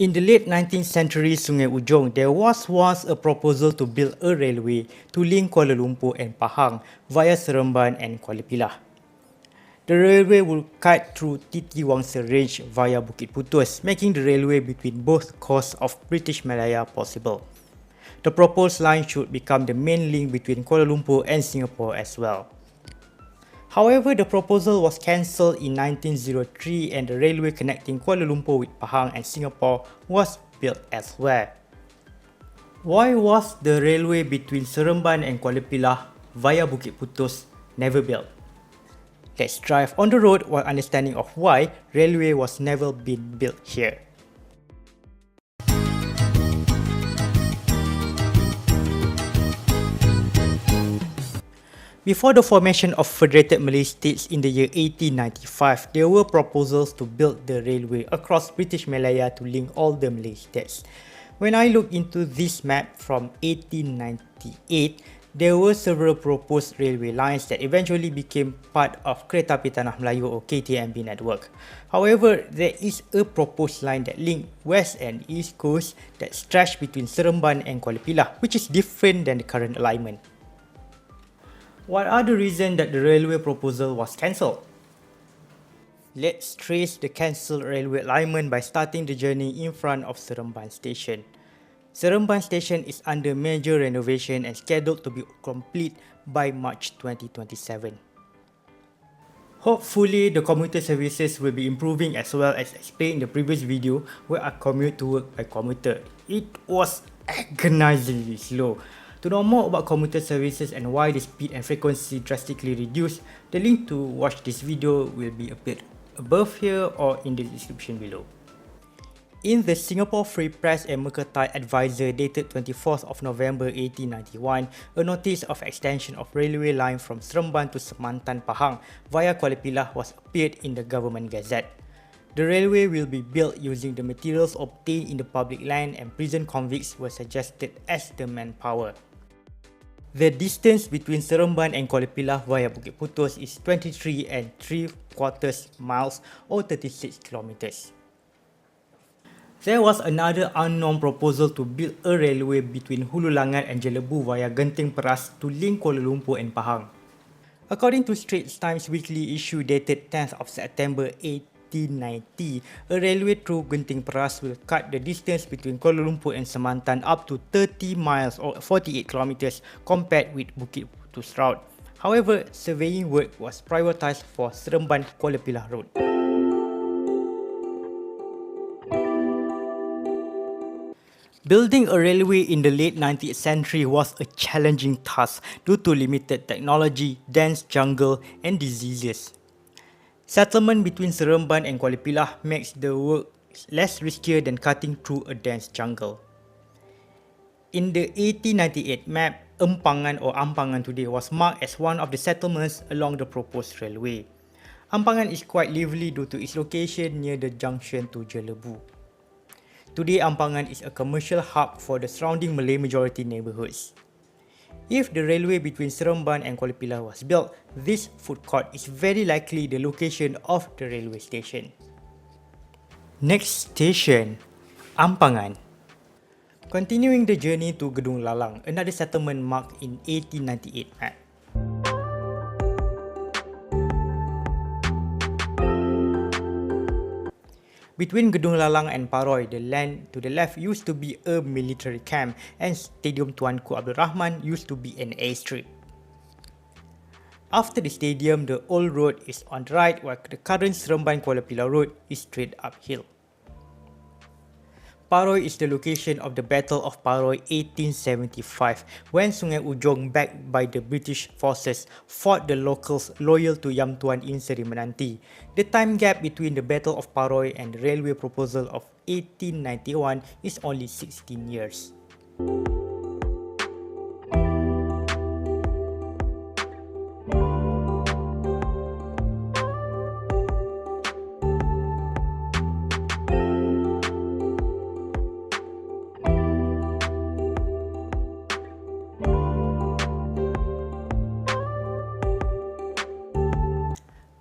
In the late 19th century Sungei Ujong, there was once a proposal to build a railway to link Kuala Lumpur and Pahang via Seremban and Kuala Pilah. The railway will cut through Titiwangsa Range via Bukit Putus, making the railway between both coasts of British Malaya possible. The proposed line should become the main link between Kuala Lumpur and Singapore as well. However, the proposal was cancelled in 1903 and the railway connecting Kuala Lumpur with Pahang and Singapore was built elsewhere. Why was the railway between Seremban and Kuala Pilah via Bukit Putus never built? Let's drive on the road while understanding of why railway was never been built here. Before the formation of Federated Malay States in the year 1895, there were proposals to build the railway across British Malaya to link all the Malay states. When I look into this map from 1898, there were several proposed railway lines that eventually became part of Kereta Api Tanah Melayu or KTMB network. However, there is a proposed line that linked west and east coast that stretched between Seremban and Kuala Pilah, which is different than the current alignment. What are the reasons that the railway proposal was cancelled? Let's trace the cancelled railway alignment by starting the journey in front of Seremban Station. Seremban Station is under major renovation and scheduled to be complete by March 2027. Hopefully, the commuter services will be improving as well as explained in the previous video where I commute to work by commuter. It was agonizingly slow. To know more about commuter services and why the speed and frequency drastically reduced, the link to watch this video will be appeared above here or in the description below. In the Singapore Free Press and Mercantile Advertiser dated 24th of November 1891, a notice of extension of railway line from Seremban to Sembilan Pahang via Kuala Pilah was appeared in the Government Gazette. The railway will be built using the materials obtained in the public land and prison convicts were suggested as the manpower. The distance between Seremban and Kuala Pilah via Bukit Putus is 23 and 3/4 miles or 36 kilometers. There was another unknown proposal to build a railway between Hulu Langat and Jelebu via Genting Peras to link Kuala Lumpur and Pahang. According to Straits Times weekly issue dated 10th of September 1890, a railway through Genting Peras will cut the distance between Kuala Lumpur and Sembilan up to 30 miles or 48 kilometers compared with Bukit Putus route. However, surveying work was prioritised for Seremban Kuala Pilah road. Building a railway in the late 19th century was a challenging task due to limited technology, dense jungle and diseases. Settlement between Seremban and Kuala Pilah makes the work less riskier than cutting through a dense jungle. In the 1898 map, Empangan or Ampangan today was marked as one of the settlements along the proposed railway. Ampangan is quite lively due to its location near the junction to Jelebu. Today, Ampangan is a commercial hub for the surrounding Malay majority neighbourhoods. If the railway between Seremban and Kuala Pilah was built, this food court is very likely the location of the railway station. Next station, Ampangan. Continuing the journey to Gedung Lalang, another settlement marked in 1898 map. Between Gedung Lalang and Paroi, the land to the left used to be a military camp and Stadium Tuanku Abdul Rahman used to be an airstrip. After the stadium, the old road is on the right while the current Seremban Kuala Pilah road is straight uphill. Paroi is the location of the Battle of Paroi 1875 when Sungei Ujong backed by the British forces fought the locals loyal to Yam Tuan in Seremban. The time gap between the Battle of Paroi and the railway proposal of 1891 is only 16 years.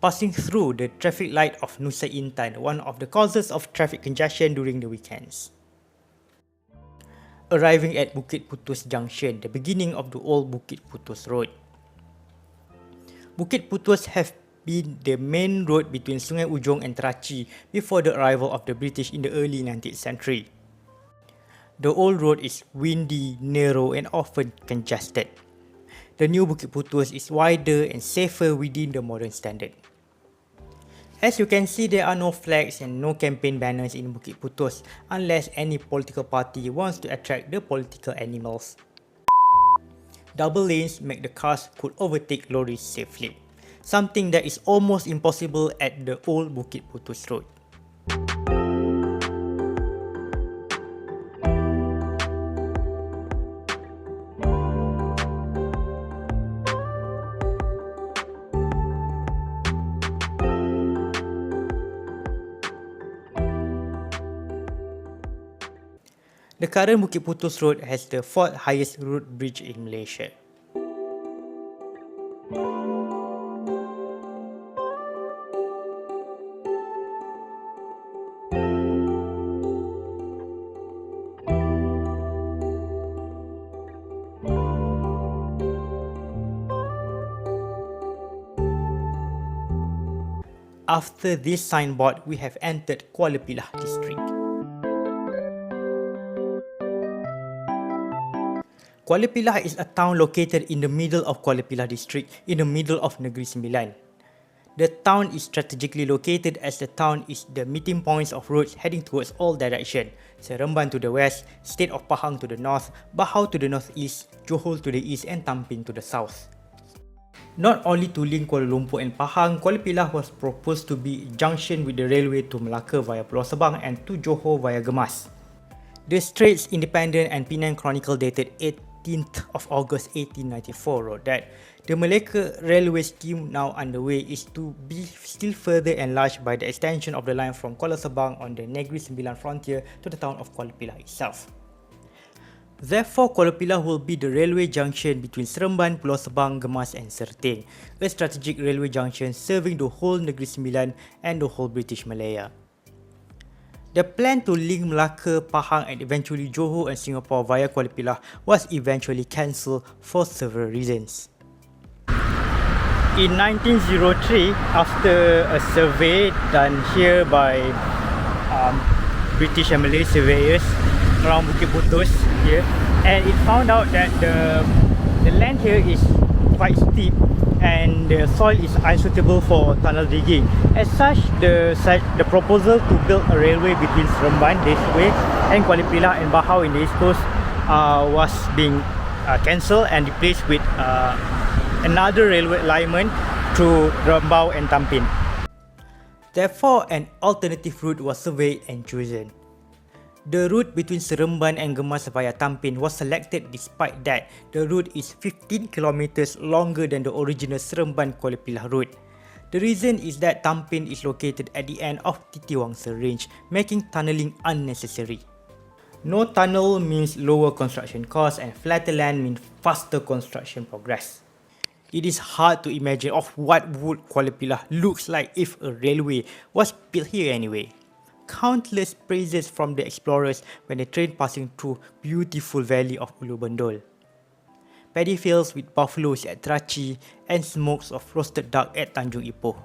passing through the traffic light of Nusa Intan, one of the causes of traffic congestion during the weekends. Arriving at Bukit Putus Junction, the beginning of the old Bukit Putus Road. Bukit Putus have been the main road between Sungei Ujong and Terachi before the arrival of the British in the early 19th century. The old road is windy, narrow and often congested. The new Bukit Putus is wider and safer within the modern standard. As you can see, there are no flags and no campaign banners in Bukit Putus unless any political party wants to attract the political animals. Double lanes make the cars could overtake lorries safely, something that is almost impossible at the old Bukit Putus Road. The current Bukit Putus Road has the 4th highest road bridge in Malaysia. After this signboard, we have entered Kuala Pilah district. Kuala Pilah is a town located in the middle of Kuala Pilah district, in the middle of Negeri Sembilan. The town is strategically located as the town is the meeting points of roads heading towards all directions. Seremban to the west, state of Pahang to the north, Bahau to the northeast, Johor to the east and Tampin to the south. Not only to link Kuala Lumpur and Pahang, Kuala Pilah was proposed to be a junction with the railway to Melaka via Pulau Sebang and to Johor via Gemas. The Straits Independent and Penang Chronicle dated 18th of August 1894 wrote that the Malacca railway scheme now underway is to be still further enlarged by the extension of the line from Kuala Sebang on the Negeri Sembilan frontier to the town of Kuala Pilah itself. Therefore, Kuala Pilah will be the railway junction between Seremban, Pulau Sebang, Gemas and Serteng, a strategic railway junction serving the whole Negeri Sembilan and the whole British Malaya. The plan to link Melaka, Pahang and eventually Johor and Singapore via Kuala Pilah was eventually cancelled for several reasons. In 1903, after a survey done here by British and Malay surveyors around Bukit Putus here, and it found out that the land here is quite steep and the soil is unsuitable for tunnel digging. As such, the proposal to build a railway between Seremban this way and Kuala Pilah and Bahau in the east coast was being cancelled and replaced with another railway alignment through Rambau and Tampin. Therefore, an alternative route was surveyed and chosen. The route between Seremban and Gemas via Tampin was selected despite that the route is 15 kilometers longer than the original Seremban-Kuala Pilah route. The reason is that Tampin is located at the end of Titiwangsa Range, making tunnelling unnecessary. No tunnel means lower construction costs and flatter land means faster construction progress. It is hard to imagine of what would Kuala Pilah looks like if a railway was built here anyway. Countless praises from the explorers when the train passing through beautiful valley of Ulu Bendul. Paddy fields with buffaloes at Terachi and smokes of roasted duck at Tanjung Ipoh.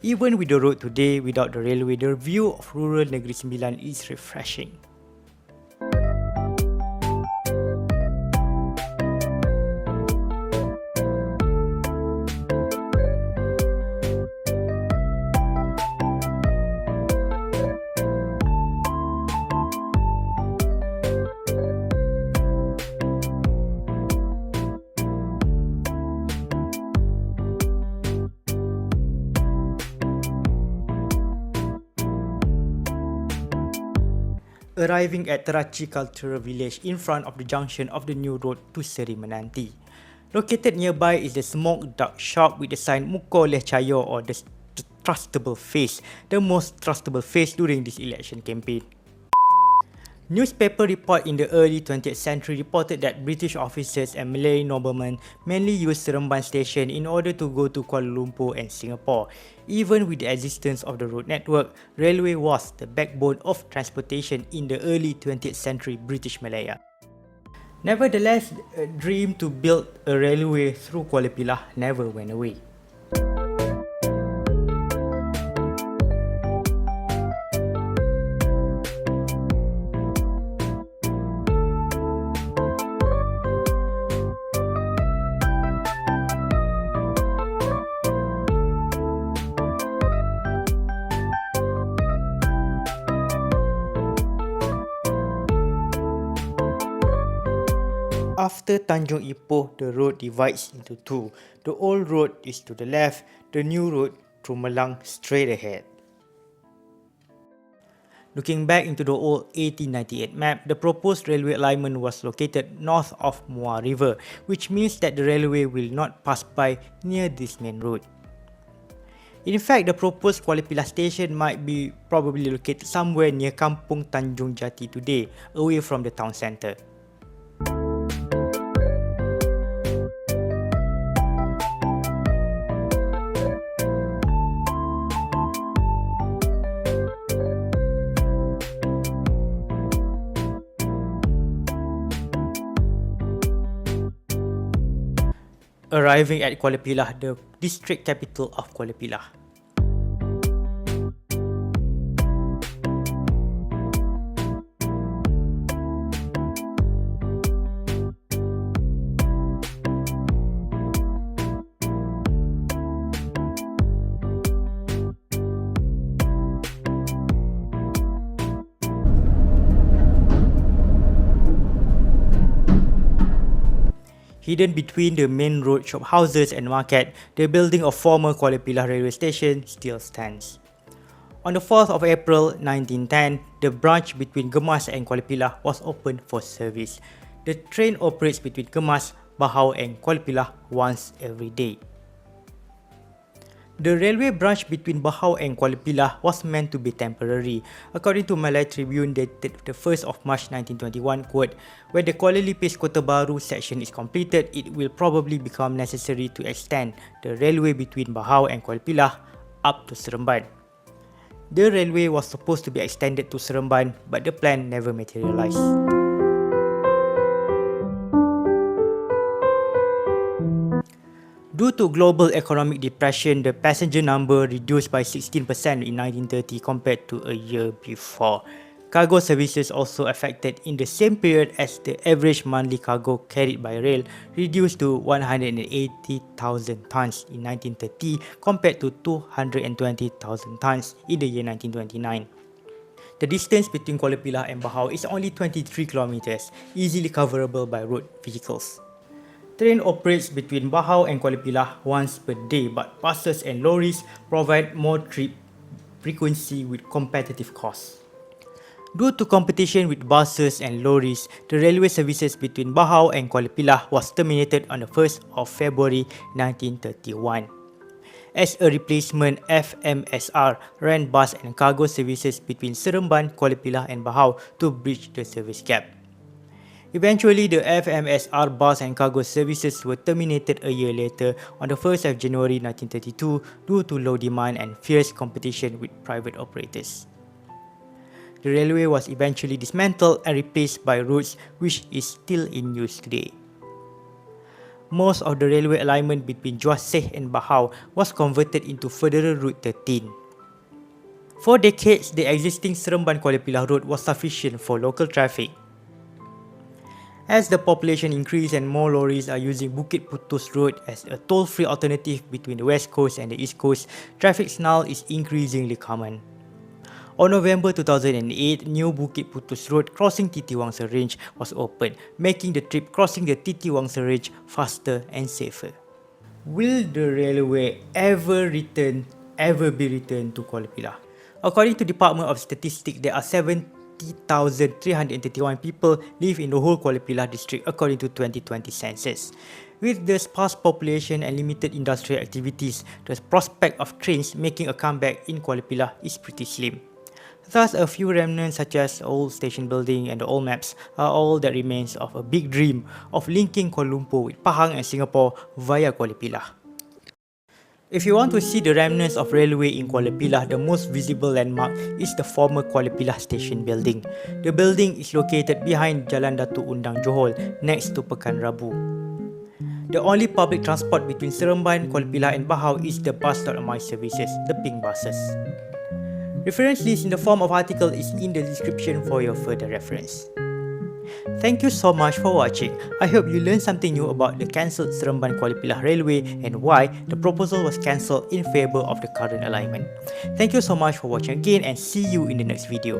Even with the road today without the railway, the view of rural Negeri Sembilan is refreshing. Arriving at Terachi Cultural Village in front of the junction of the new road to Seremban. Located nearby is the smoked duck shop with the sign Muka Leh Cayo or the trustable face, the most trustable face during this election campaign. Newspaper report in the early 20th century reported that British officers and Malay noblemen mainly used Seremban station in order to go to Kuala Lumpur and Singapore. Even with the existence of the road network, railway was the backbone of transportation in the early 20th century British Malaya. Nevertheless, a dream to build a railway through Kuala Pilah never went away. After Tanjung Ipoh, the road divides into two. The old road is to the left, the new road through Malang straight ahead. Looking back into the old 1898 map, the proposed railway alignment was located north of Muar River, which means that the railway will not pass by near this main road. In fact, the proposed Kuala Pilah station might be probably located somewhere near Kampung Tanjung Jati today, away from the town centre. Arriving at Kuala Pilah, the district capital of Kuala Pilah. Hidden between the main road shop houses and market, the building of former Kuala Pilah railway station still stands. On the 4th of April 1910, the branch between Gemas and Kuala Pilah was opened for service. The train operates between Gemas, Pahang and Kuala Pilah once every day. The railway branch between Pahang and Kuala Pilah was meant to be temporary. According to Malay Tribune dated the 1st of March 1921, quote, "When the Kuala Lipis Kota Baru section is completed, it will probably become necessary to extend the railway between Pahang and Kuala Pilah up to Seremban." The railway was supposed to be extended to Seremban, but the plan never materialized. Due to global economic depression, the passenger number reduced by 16% in 1930 compared to a year before. Cargo services also affected in the same period, as the average monthly cargo carried by rail reduced to 180,000 tons in 1930 compared to 220,000 tons in the year 1929. The distance between Kuala Pilah and Pahang is only 23 kilometers, easily coverable by road vehicles. Train operates between Pahang and Kuala Pilah once per day, but buses and lorries provide more trip frequency with competitive costs. Due to competition with buses and lorries, the railway services between Pahang and Kuala Pilah was terminated on the 1st of February 1931. As a replacement, F.N.S ran bus and cargo services between Seremban, Kuala Pilah and Pahang to bridge the service gap. Eventually, the F.N.S bus and cargo services were terminated a year later on the 1st of January 1932 due to low demand and fierce competition with private operators. The railway was eventually dismantled and replaced by routes which is still in use today. Most of the railway alignment between Juaseh and Pahang was converted into Federal Route 13. For decades, the existing Seremban-Kuala Pilah road was sufficient for local traffic. As the population increased and more lorries are using Bukit Putus Road as a toll-free alternative between the West Coast and the East Coast, traffic now is increasingly common. On November 2008, new Bukit Putus Road crossing Titiwangsa Range was opened, making the trip crossing the Titiwangsa Range faster and safer. Will the railway ever be returned to Kuala Pilah? According to Department of Statistics, there are 70,331 people live in the whole Kuala Pilah district according to 2020 census. With the sparse population and limited industrial activities, the prospect of trains making a comeback in Kuala Pilah is pretty slim. Thus, a few remnants such as the old station building and the old maps are all that remains of a big dream of linking Kuala Lumpur with Pahang and Singapore via Kuala Pilah. If you want to see the remnants of railway in Kuala Pilah, the most visible landmark is the former Kuala Pilah station building. The building is located behind Jalan Datuk Undang Johor, next to Pekan Rabu. The only public transport between Seremban, Kuala Pilah and Pahang is the bus.my services, the pink buses. Reference list in the form of article is in the description for your further reference. Thank you so much for watching. I hope you learned something new about the cancelled Seremban Kuala Pilah Railway and why the proposal was cancelled in favour of the current alignment. Thank you so much for watching again and see you in the next video.